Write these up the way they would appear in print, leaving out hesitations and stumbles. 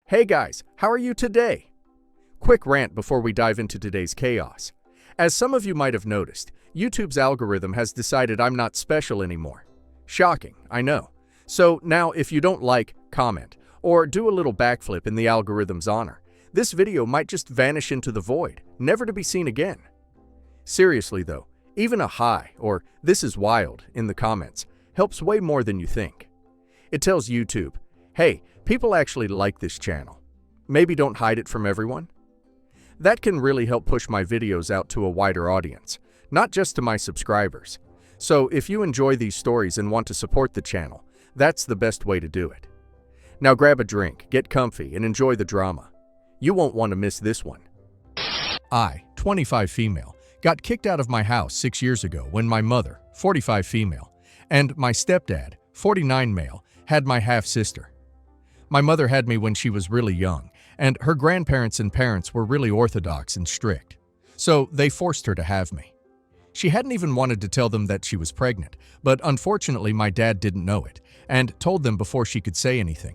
Hey guys, how are you today? Quick rant before we dive into today's chaos. As some of you might have noticed, YouTube's algorithm has decided I'm not special anymore. Shocking, I know. So now if you don't like, comment, or do a little backflip in the algorithm's honor, this video might just vanish into the void, never to be seen again. Seriously though, even a hi or "this is wild" in the comments helps way more than you think. It tells YouTube, hey, people actually like this channel. Maybe don't hide it from everyone. That can really help push my videos out to a wider audience, not just to my subscribers. So if you enjoy these stories and want to support the channel, that's the best way to do it. Now grab a drink, get comfy, and enjoy the drama. You won't want to miss this one. I, 25 female, got kicked out of my house 6 years ago when my mother, 45 female, and my stepdad, 49 male, had my half-sister. My mother had me when she was really young, and her grandparents and parents were really orthodox and strict. So they forced her to have me. She hadn't even wanted to tell them that she was pregnant, but unfortunately my dad didn't know it, and told them before she could say anything.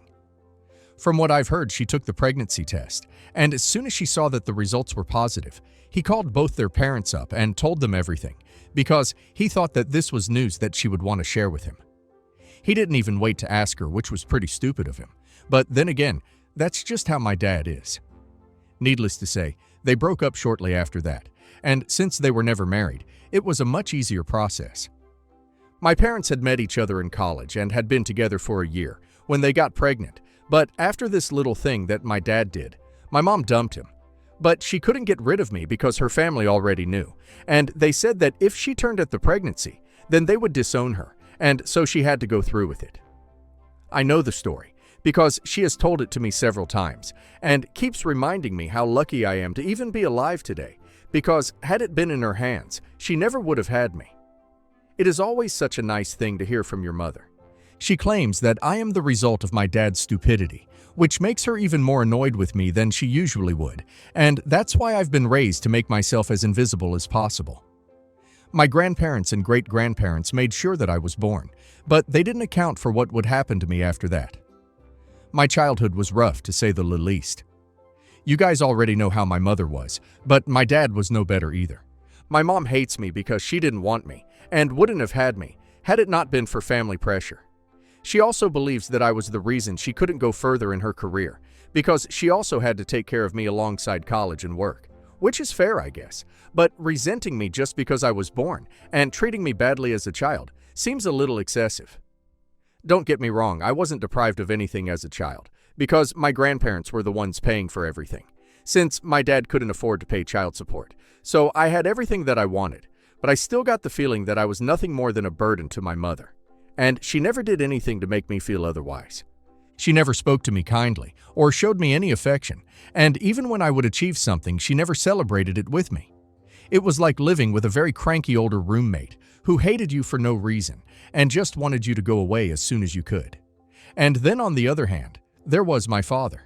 From what I've heard, she took the pregnancy test, and as soon as she saw that the results were positive, he called both their parents up and told them everything, because he thought that this was news that she would want to share with him. He didn't even wait to ask her, which was pretty stupid of him. But then again, that's just how my dad is. Needless to say, they broke up shortly after that, and since they were never married, it was a much easier process. My parents had met each other in college and had been together for a year when they got pregnant, but after this little thing that my dad did, my mom dumped him. But she couldn't get rid of me because her family already knew, and they said that if she turned at the pregnancy, then they would disown her, and so she had to go through with it. I know the story, because she has told it to me several times, and keeps reminding me how lucky I am to even be alive today, because had it been in her hands, she never would have had me. It is always such a nice thing to hear from your mother. She claims that I am the result of my dad's stupidity, which makes her even more annoyed with me than she usually would, and that's why I've been raised to make myself as invisible as possible. My grandparents and great-grandparents made sure that I was born, but they didn't account for what would happen to me after that. My childhood was rough, to say the least. You guys already know how my mother was, but my dad was no better either. My mom hates me because she didn't want me, and wouldn't have had me, had it not been for family pressure. She also believes that I was the reason she couldn't go further in her career, because she also had to take care of me alongside college and work. Which is fair, I guess, but resenting me just because I was born, and treating me badly as a child, seems a little excessive. Don't get me wrong, I wasn't deprived of anything as a child, because my grandparents were the ones paying for everything, since my dad couldn't afford to pay child support. So I had everything that I wanted, but I still got the feeling that I was nothing more than a burden to my mother. And she never did anything to make me feel otherwise. She never spoke to me kindly, or showed me any affection, and even when I would achieve something, she never celebrated it with me. It was like living with a very cranky older roommate who hated you for no reason and just wanted you to go away as soon as you could. And then on the other hand, there was my father.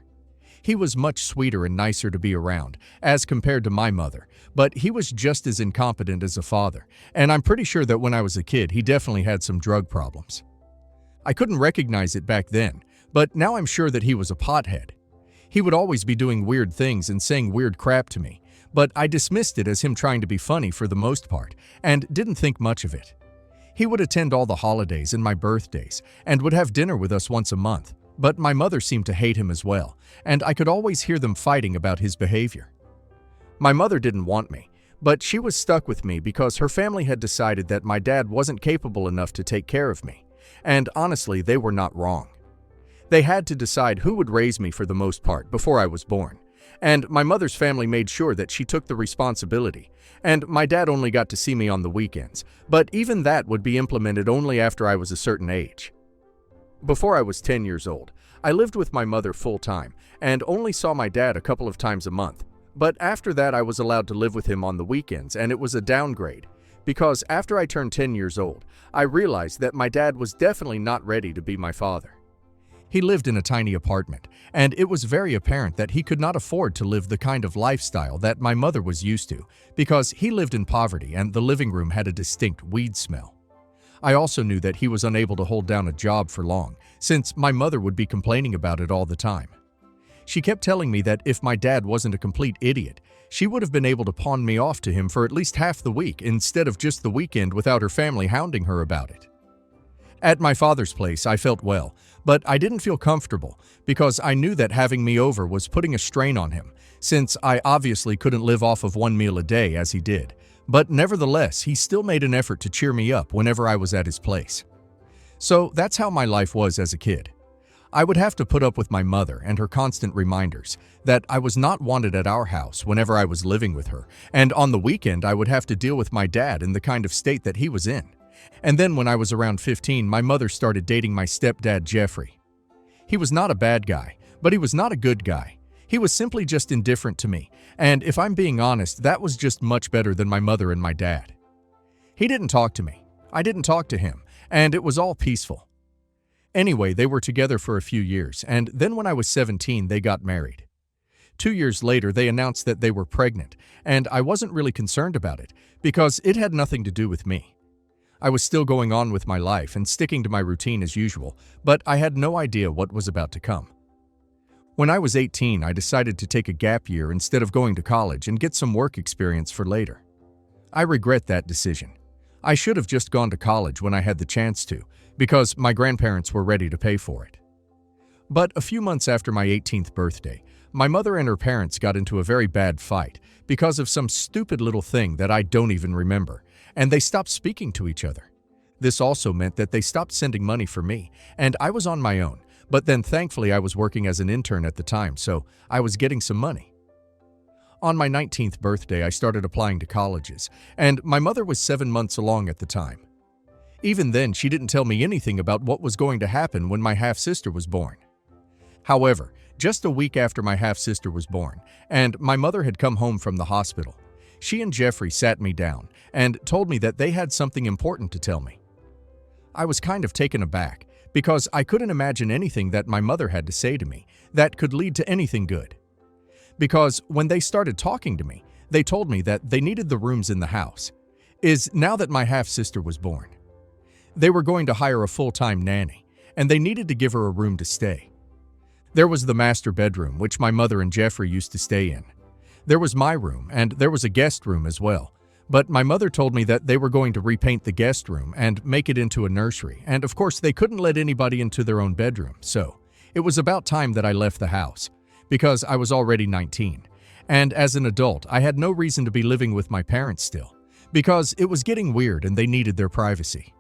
He was much sweeter and nicer to be around as compared to my mother, but he was just as incompetent as a father, and I'm pretty sure that when I was a kid, he definitely had some drug problems. I couldn't recognize it back then, but now I'm sure that he was a pothead. He would always be doing weird things and saying weird crap to me, but I dismissed it as him trying to be funny for the most part, and didn't think much of it. He would attend all the holidays and my birthdays, and would have dinner with us once a month, but my mother seemed to hate him as well, and I could always hear them fighting about his behavior. My mother didn't want me, but she was stuck with me because her family had decided that my dad wasn't capable enough to take care of me, and honestly, they were not wrong. They had to decide who would raise me for the most part before I was born, and my mother's family made sure that she took the responsibility, and my dad only got to see me on the weekends, but even that would be implemented only after I was a certain age. Before I was 10 years old, I lived with my mother full-time and only saw my dad a couple of times a month, but after that I was allowed to live with him on the weekends, and it was a downgrade, because after I turned 10 years old, I realized that my dad was definitely not ready to be my father. He lived in a tiny apartment, and it was very apparent that he could not afford to live the kind of lifestyle that my mother was used to, because he lived in poverty and the living room had a distinct weed smell. I also knew that he was unable to hold down a job for long, since my mother would be complaining about it all the time. She kept telling me that if my dad wasn't a complete idiot, she would have been able to pawn me off to him for at least half the week instead of just the weekend without her family hounding her about it. At my father's place, I felt well, but I didn't feel comfortable because I knew that having me over was putting a strain on him, since I obviously couldn't live off of one meal a day as he did. But nevertheless, he still made an effort to cheer me up whenever I was at his place. So that's how my life was as a kid. I would have to put up with my mother and her constant reminders that I was not wanted at our house whenever I was living with her, and on the weekend I would have to deal with my dad in the kind of state that he was in. And then when I was around 15, my mother started dating my stepdad, Jeffrey. He was not a bad guy, but he was not a good guy. He was simply just indifferent to me, and if I'm being honest, that was just much better than my mother and my dad. He didn't talk to me. I didn't talk to him, and it was all peaceful. Anyway, they were together for a few years, and then when I was 17, they got married. 2 years later, they announced that they were pregnant, and I wasn't really concerned about it because it had nothing to do with me. I was still going on with my life and sticking to my routine as usual, but I had no idea what was about to come. When I was 18, I decided to take a gap year instead of going to college and get some work experience for later. I regret that decision. I should have just gone to college when I had the chance to, because my grandparents were ready to pay for it. But a few months after my 18th birthday, my mother and her parents got into a very bad fight because of some stupid little thing that I don't even remember, and they stopped speaking to each other. This also meant that they stopped sending money for me, and I was on my own, but then thankfully I was working as an intern at the time, so I was getting some money. On my 19th birthday, I started applying to colleges, and my mother was 7 months along at the time. Even then, she didn't tell me anything about what was going to happen when my half-sister was born. However, just a week after my half-sister was born, and my mother had come home from the hospital, she and Jeffrey sat me down and told me that they had something important to tell me. I was kind of taken aback because I couldn't imagine anything that my mother had to say to me that could lead to anything good. Because when they started talking to me, they told me that they needed the rooms in the house, now that my half-sister was born. They were going to hire a full-time nanny, and they needed to give her a room to stay. There was the master bedroom, which my mother and Jeffrey used to stay in. There was my room, and there was a guest room as well. But my mother told me that they were going to repaint the guest room and make it into a nursery, and of course they couldn't let anybody into their own bedroom, so it was about time that I left the house, because I was already 19. And as an adult, I had no reason to be living with my parents still, because it was getting weird and they needed their privacy.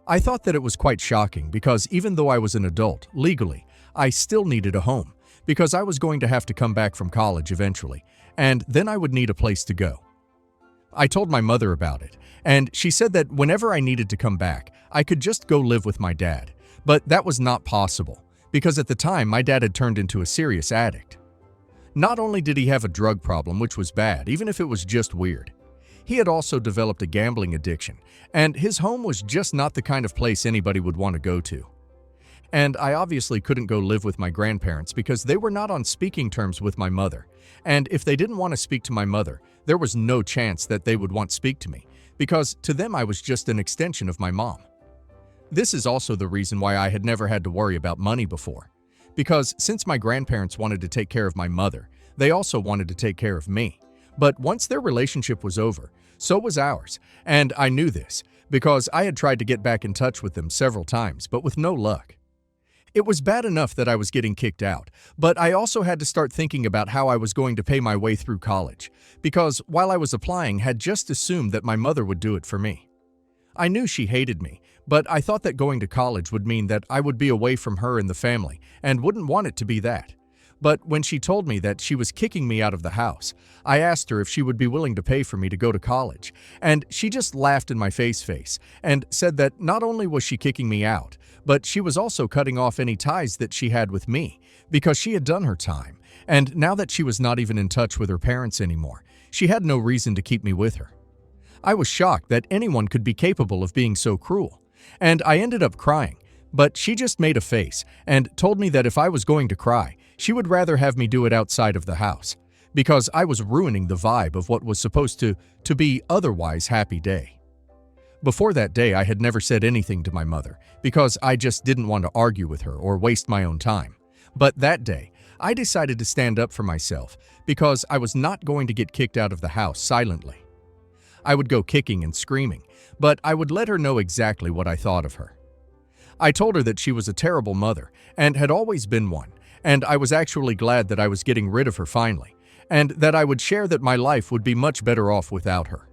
I thought that it was quite shocking because even though I was an adult, legally, I still needed a home because I was going to have to come back from college eventually, and then I would need a place to go. I told my mother about it, and she said that whenever I needed to come back, I could just go live with my dad, but that was not possible because at the time my dad had turned into a serious addict. Not only did he have a drug problem, which was bad, even if it was just weird, he had also developed a gambling addiction, and his home was just not the kind of place anybody would want to go to. And I obviously couldn't go live with my grandparents because they were not on speaking terms with my mother, and if they didn't want to speak to my mother, there was no chance that they would want to speak to me, because to them I was just an extension of my mom. This is also the reason why I had never had to worry about money before, because since my grandparents wanted to take care of my mother, they also wanted to take care of me. But once their relationship was over, so was ours, and I knew this because I had tried to get back in touch with them several times, but with no luck. It was bad enough that I was getting kicked out, but I also had to start thinking about how I was going to pay my way through college, because while I was applying, had just assumed that my mother would do it for me. I knew she hated me, but I thought that going to college would mean that I would be away from her and the family, and wouldn't want it to be that. But when she told me that she was kicking me out of the house, I asked her if she would be willing to pay for me to go to college, and she just laughed in my face and said that not only was she kicking me out, but she was also cutting off any ties that she had with me because she had done her time, and now that she was not even in touch with her parents anymore, she had no reason to keep me with her. I was shocked that anyone could be capable of being so cruel, and I ended up crying, but she just made a face and told me that if I was going to cry, she would rather have me do it outside of the house, because I was ruining the vibe of what was supposed to be otherwise happy day. Before that day, I had never said anything to my mother, because I just didn't want to argue with her or waste my own time. But that day, I decided to stand up for myself because I was not going to get kicked out of the house silently. I would go kicking and screaming, but I would let her know exactly what I thought of her. I told her that she was a terrible mother and had always been one, and I was actually glad that I was getting rid of her finally, and that I would share that my life would be much better off without her.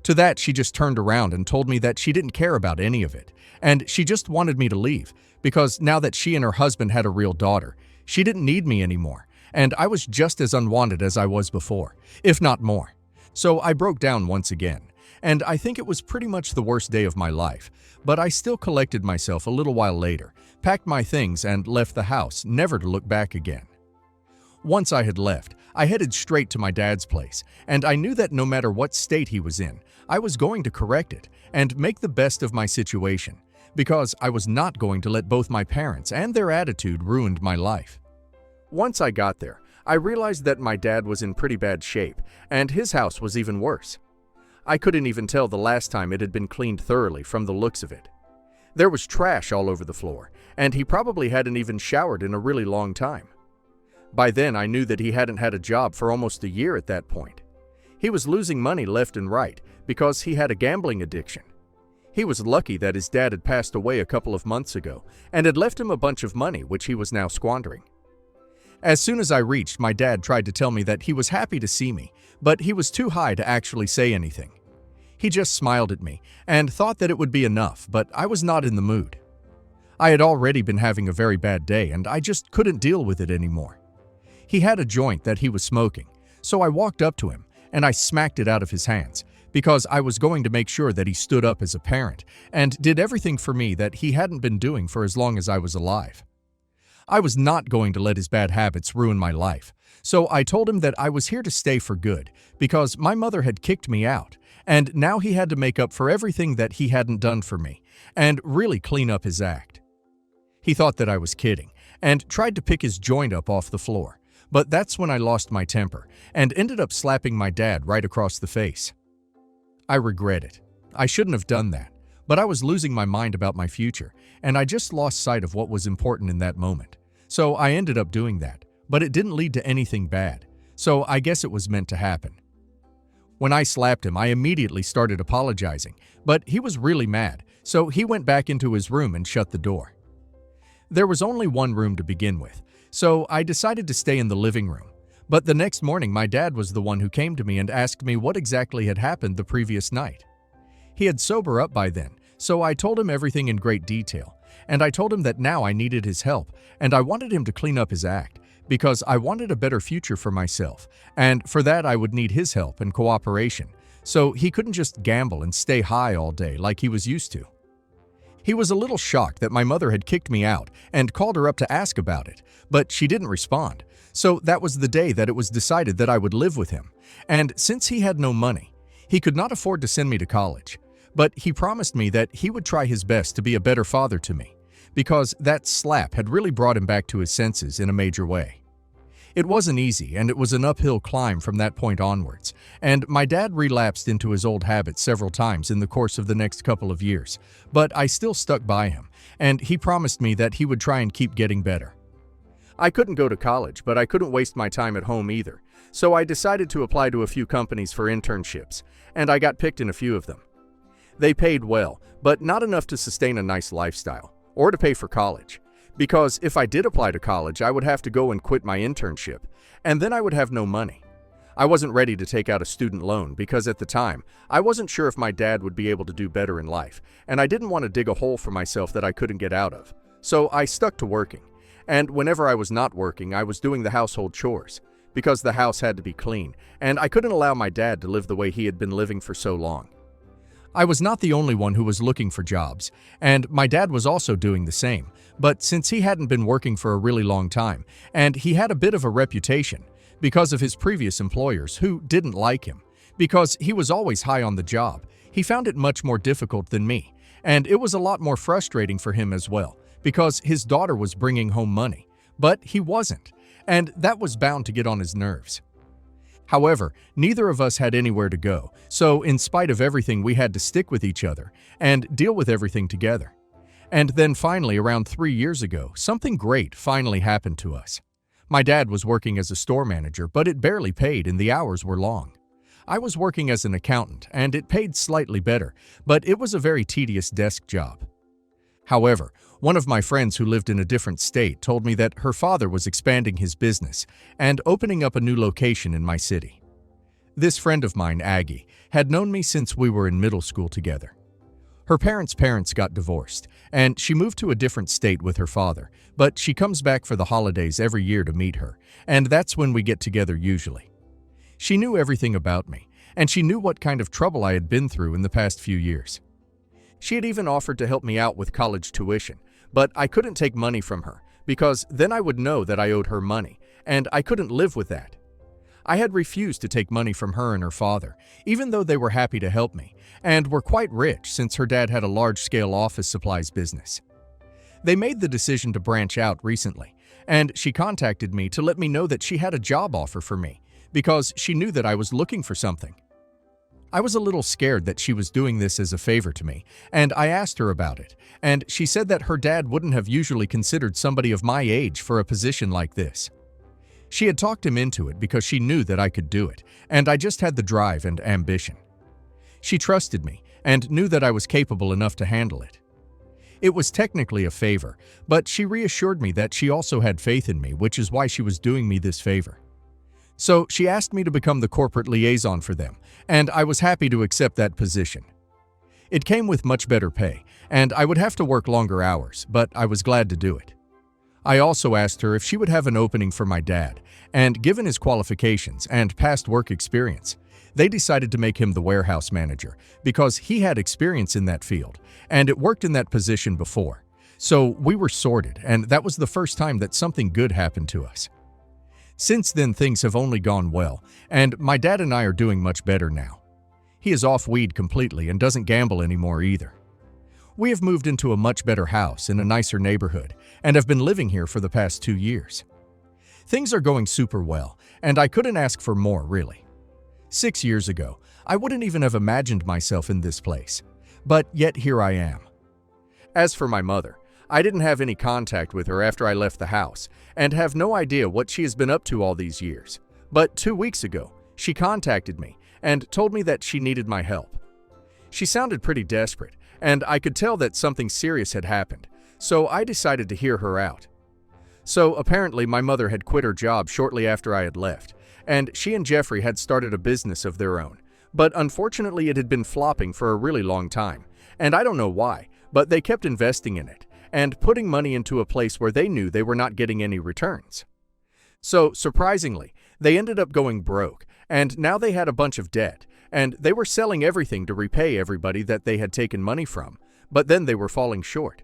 To that, she just turned around and told me that she didn't care about any of it, and she just wanted me to leave, because now that she and her husband had a real daughter, she didn't need me anymore, and I was just as unwanted as I was before, if not more. So I broke down once again, and I think it was pretty much the worst day of my life, but I still collected myself a little while later, packed my things, and left the house, never to look back again. Once I had left, I headed straight to my dad's place, and I knew that no matter what state he was in, I was going to correct it and make the best of my situation, because I was not going to let both my parents and their attitude ruin my life. Once I got there, I realized that my dad was in pretty bad shape, and his house was even worse. I couldn't even tell the last time it had been cleaned thoroughly from the looks of it. There was trash all over the floor, and he probably hadn't even showered in a really long time. By then, I knew that he hadn't had a job for almost a year at that point. He was losing money left and right because he had a gambling addiction. He was lucky that his dad had passed away a couple of months ago and had left him a bunch of money which he was now squandering. As soon as I reached, my dad tried to tell me that he was happy to see me, but he was too high to actually say anything. He just smiled at me and thought that it would be enough, but I was not in the mood. I had already been having a very bad day and I just couldn't deal with it anymore. He had a joint that he was smoking, so I walked up to him and I smacked it out of his hands because I was going to make sure that he stood up as a parent and did everything for me that he hadn't been doing for as long as I was alive. I was not going to let his bad habits ruin my life, so I told him that I was here to stay for good because my mother had kicked me out, and now he had to make up for everything that he hadn't done for me and really clean up his act. He thought that I was kidding and tried to pick his joint up off the floor, but that's when I lost my temper and ended up slapping my dad right across the face. I regret it. I shouldn't have done that, but I was losing my mind about my future, and I just lost sight of what was important in that moment. So I ended up doing that, but it didn't lead to anything bad, so I guess it was meant to happen. When I slapped him, I immediately started apologizing, but he was really mad, so he went back into his room and shut the door. There was only one room to begin with, so I decided to stay in the living room. But the next morning, my dad was the one who came to me and asked me what exactly had happened the previous night. He had sobered up by then, so I told him everything in great detail, and I told him that now I needed his help, and I wanted him to clean up his act, because I wanted a better future for myself, and for that I would need his help and cooperation, so he couldn't just gamble and stay high all day like he was used to. He was a little shocked that my mother had kicked me out and called her up to ask about it, but she didn't respond. So that was the day that it was decided that I would live with him. And since he had no money, he could not afford to send me to college. But he promised me that he would try his best to be a better father to me, because that slap had really brought him back to his senses in a major way. It wasn't easy, and it was an uphill climb from that point onwards, and my dad relapsed into his old habits several times in the course of the next couple of years, but I still stuck by him, and he promised me that he would try and keep getting better. I couldn't go to college, but I couldn't waste my time at home either, so I decided to apply to a few companies for internships, and I got picked in a few of them. They paid well, but not enough to sustain a nice lifestyle, or to pay for college. Because if I did apply to college, I would have to go and quit my internship, and then I would have no money. I wasn't ready to take out a student loan because at the time, I wasn't sure if my dad would be able to do better in life, and I didn't want to dig a hole for myself that I couldn't get out of. So I stuck to working, and whenever I was not working, I was doing the household chores, because the house had to be clean, and I couldn't allow my dad to live the way he had been living for so long. I was not the only one who was looking for jobs, and my dad was also doing the same, but since he hadn't been working for a really long time, and he had a bit of a reputation because of his previous employers who didn't like him, because he was always high on the job, he found it much more difficult than me, and it was a lot more frustrating for him as well, because his daughter was bringing home money, but he wasn't, and that was bound to get on his nerves. However, neither of us had anywhere to go, so in spite of everything we had to stick with each other and deal with everything together. And then finally, around 3 years ago, something great finally happened to us. My dad was working as a store manager, but it barely paid and the hours were long. I was working as an accountant, and it paid slightly better, but it was a very tedious desk job. However, one of my friends who lived in a different state told me that her father was expanding his business and opening up a new location in my city. This friend of mine, Aggie, had known me since we were in middle school together. Her parents got divorced, and she moved to a different state with her father, but she comes back for the holidays every year to meet her, and that's when we get together usually. She knew everything about me, and she knew what kind of trouble I had been through in the past few years. She had even offered to help me out with college tuition, but I couldn't take money from her, because then I would know that I owed her money, and I couldn't live with that. I had refused to take money from her and her father, even though they were happy to help me, and were quite rich since her dad had a large-scale office supplies business. They made the decision to branch out recently, and she contacted me to let me know that she had a job offer for me, because she knew that I was looking for something. I was a little scared that she was doing this as a favor to me, and I asked her about it, and she said that her dad wouldn't have usually considered somebody of my age for a position like this. She had talked him into it because she knew that I could do it, and I just had the drive and ambition. She trusted me and knew that I was capable enough to handle it. It was technically a favor, but she reassured me that she also had faith in me, which is why she was doing me this favor. So she asked me to become the corporate liaison for them, and I was happy to accept that position. It came with much better pay, and I would have to work longer hours, but I was glad to do it. I also asked her if she would have an opening for my dad, and given his qualifications and past work experience, they decided to make him the warehouse manager because he had experience in that field, and it worked in that position before. So we were sorted, and that was the first time that something good happened to us. Since then, things have only gone well, and my dad and I are doing much better now. He is off weed completely and doesn't gamble anymore either. We have moved into a much better house in a nicer neighborhood and have been living here for the past 2 years. Things are going super well, and I couldn't ask for more, really. 6 years ago, I wouldn't even have imagined myself in this place, but yet here I am. As for my mother, I didn't have any contact with her after I left the house and have no idea what she has been up to all these years. But 2 weeks ago, she contacted me and told me that she needed my help. She sounded pretty desperate, and I could tell that something serious had happened, so I decided to hear her out. So apparently my mother had quit her job shortly after I had left, and she and Jeffrey had started a business of their own, but unfortunately it had been flopping for a really long time, and I don't know why, but they kept investing in it and putting money into a place where they knew they were not getting any returns. So surprisingly, they ended up going broke, and now they had a bunch of debt, and they were selling everything to repay everybody that they had taken money from, but then they were falling short.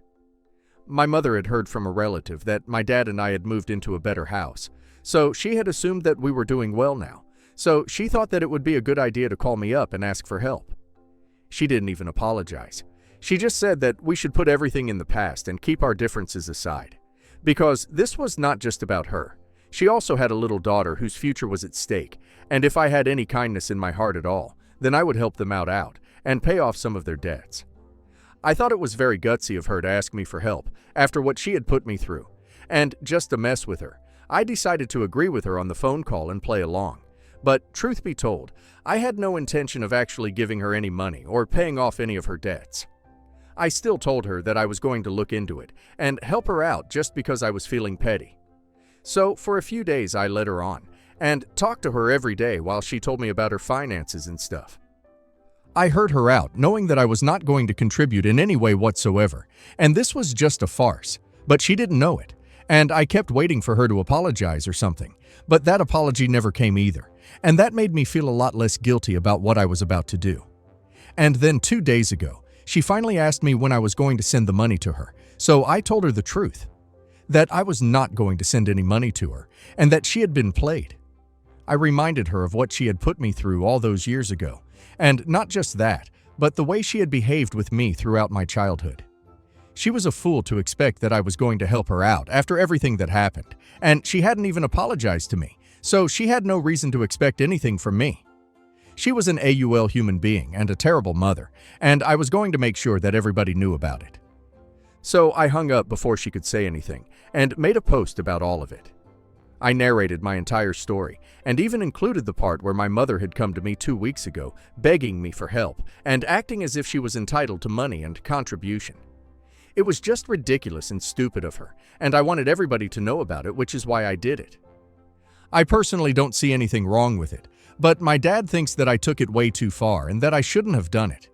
My mother had heard from a relative that my dad and I had moved into a better house, so she had assumed that we were doing well now, so she thought that it would be a good idea to call me up and ask for help. She didn't even apologize. She just said that we should put everything in the past and keep our differences aside, because this was not just about her. She also had a little daughter whose future was at stake, and if I had any kindness in my heart at all, then I would help them out and pay off some of their debts. I thought it was very gutsy of her to ask me for help after what she had put me through, and just to mess with her, I decided to agree with her on the phone call and play along. But truth be told, I had no intention of actually giving her any money or paying off any of her debts. I still told her that I was going to look into it and help her out just because I was feeling petty. So for a few days I led her on and talked to her every day while she told me about her finances and stuff. I heard her out, knowing that I was not going to contribute in any way whatsoever, and this was just a farce, but she didn't know it, and I kept waiting for her to apologize or something, but that apology never came either, and that made me feel a lot less guilty about what I was about to do. And then 2 days ago, she finally asked me when I was going to send the money to her, so I told her the truth, that I was not going to send any money to her, and that she had been played. I reminded her of what she had put me through all those years ago, and not just that, but the way she had behaved with me throughout my childhood. She was a fool to expect that I was going to help her out after everything that happened, and she hadn't even apologized to me, so she had no reason to expect anything from me. She was an AUL human being and a terrible mother, and I was going to make sure that everybody knew about it. So I hung up before she could say anything, and made a post about all of it. I narrated my entire story, and even included the part where my mother had come to me 2 weeks ago, begging me for help, and acting as if she was entitled to money and contribution. It was just ridiculous and stupid of her, and I wanted everybody to know about it, which is why I did it. I personally don't see anything wrong with it, but my dad thinks that I took it way too far and that I shouldn't have done it.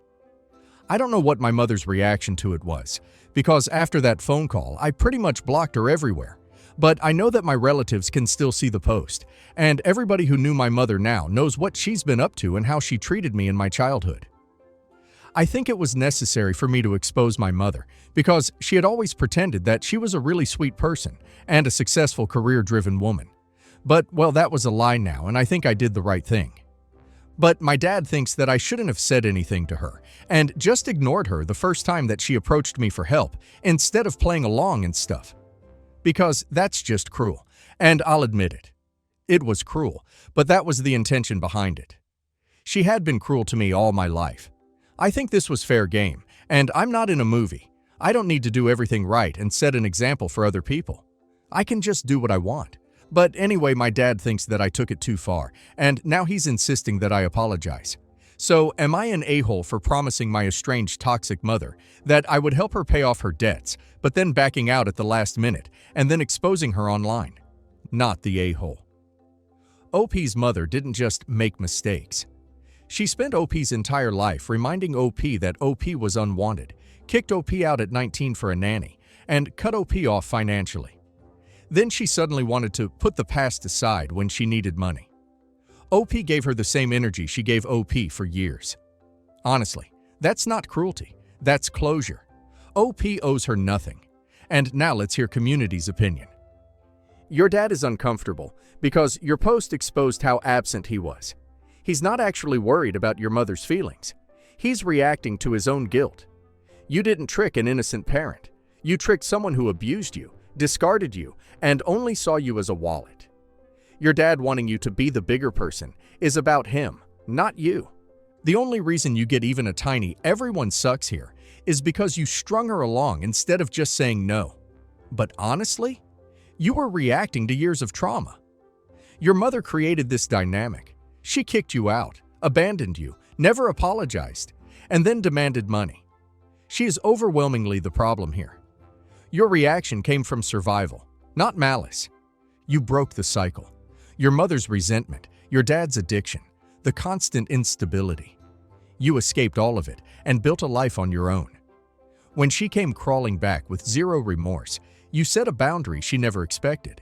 I don't know what my mother's reaction to it was, because after that phone call, I pretty much blocked her everywhere. But I know that my relatives can still see the post, and everybody who knew my mother now knows what she's been up to and how she treated me in my childhood. I think it was necessary for me to expose my mother, because she had always pretended that she was a really sweet person and a successful career-driven woman. But, well, that was a lie now, and I think I did the right thing. But my dad thinks that I shouldn't have said anything to her, and just ignored her the first time that she approached me for help, instead of playing along and stuff. Because that's just cruel, and I'll admit it. It was cruel, but that was the intention behind it. She had been cruel to me all my life. I think this was fair game, and I'm not in a movie. I don't need to do everything right and set an example for other people. I can just do what I want. But anyway, my dad thinks that I took it too far, and now he's insisting that I apologize. So, am I an a-hole for promising my estranged toxic mother that I would help her pay off her debts, but then backing out at the last minute, and then exposing her online? Not the a-hole. OP's mother didn't just make mistakes. She spent OP's entire life reminding OP that OP was unwanted, kicked OP out at 19 for a nanny, and cut OP off financially. Then she suddenly wanted to put the past aside when she needed money. OP gave her the same energy she gave OP for years. Honestly, that's not cruelty, that's closure. OP owes her nothing. And now let's hear community's opinion. Your dad is uncomfortable because your post exposed how absent he was. He's not actually worried about your mother's feelings. He's reacting to his own guilt. You didn't trick an innocent parent. You tricked someone who abused you, discarded you, and only saw you as a wallet. Your dad wanting you to be the bigger person is about him, not you. The only reason you get even a tiny "everyone sucks here" is because you strung her along instead of just saying no. But honestly, you were reacting to years of trauma. Your mother created this dynamic. She kicked you out, abandoned you, never apologized, and then demanded money. She is overwhelmingly the problem here. Your reaction came from survival, not malice. You broke the cycle. Your mother's resentment, your dad's addiction, the constant instability. You escaped all of it and built a life on your own. When she came crawling back with zero remorse, you set a boundary she never expected.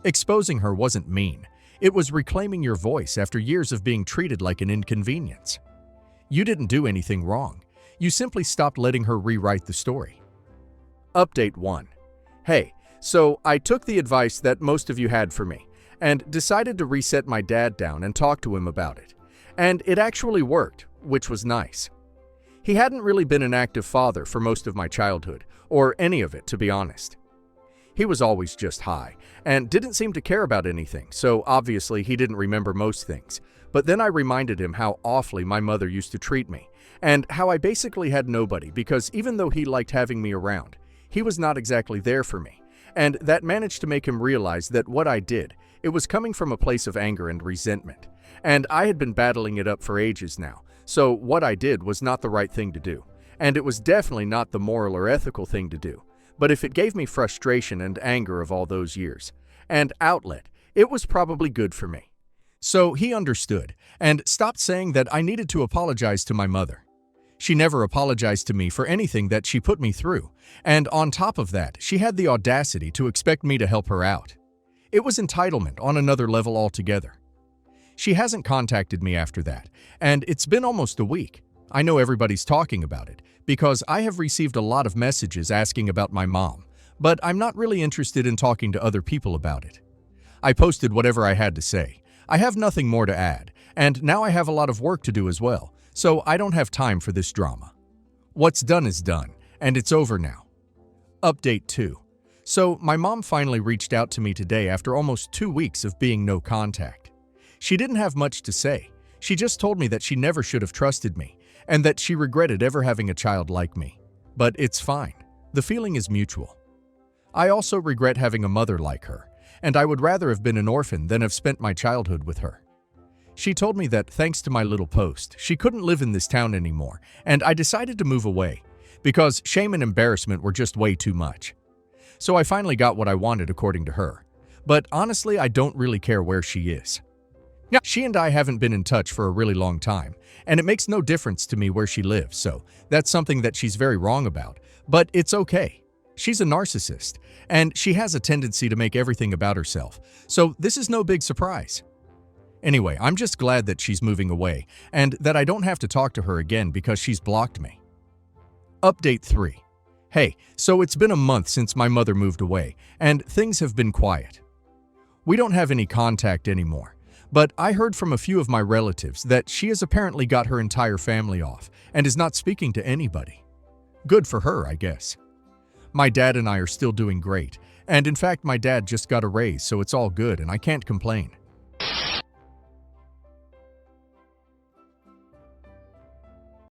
Exposing her wasn't mean. It was reclaiming your voice after years of being treated like an inconvenience. You didn't do anything wrong. You simply stopped letting her rewrite the story. Update 1. Hey, so I took the advice that most of you had for me and decided to reset my dad down and talk to him about it. And it actually worked, which was nice. He hadn't really been an active father for most of my childhood, or any of it, to be honest. He was always just high and didn't seem to care about anything, so obviously he didn't remember most things. But then I reminded him how awfully my mother used to treat me, and how I basically had nobody because even though he liked having me around, he was not exactly there for me, and that managed to make him realize that what I did, it was coming from a place of anger and resentment, and I had been battling it up for ages now, so what I did was not the right thing to do, and it was definitely not the moral or ethical thing to do, but if it gave me frustration and anger of all those years, and outlet, it was probably good for me. So he understood, and stopped saying that I needed to apologize to my mother. She never apologized to me for anything that she put me through, and on top of that, she had the audacity to expect me to help her out. It was entitlement on another level altogether. She hasn't contacted me after that, and it's been almost a week. I know everybody's talking about it, because I have received a lot of messages asking about my mom, but I'm not really interested in talking to other people about it. I posted whatever I had to say. I have nothing more to add, and now I have a lot of work to do as well. So I don't have time for this drama. What's done is done, and it's over now. Update 2. So my mom finally reached out to me today after almost 2 weeks of being no contact. She didn't have much to say. She just told me that she never should have trusted me, and that she regretted ever having a child like me. But it's fine. The feeling is mutual. I also regret having a mother like her, and I would rather have been an orphan than have spent my childhood with her. She told me that thanks to my little post, she couldn't live in this town anymore, and I decided to move away because shame and embarrassment were just way too much. So I finally got what I wanted according to her. But honestly, I don't really care where she is. Now, she and I haven't been in touch for a really long time, and it makes no difference to me where she lives, so that's something that she's very wrong about. But it's okay. She's a narcissist, and she has a tendency to make everything about herself, so this is no big surprise. Anyway, I'm just glad that she's moving away, and that I don't have to talk to her again because she's blocked me. Update 3. Hey, so it's been a month since my mother moved away, and things have been quiet. We don't have any contact anymore, but I heard from a few of my relatives that she has apparently got her entire family off and is not speaking to anybody. Good for her, I guess. My dad and I are still doing great, and in fact my dad just got a raise, so it's all good and I can't complain.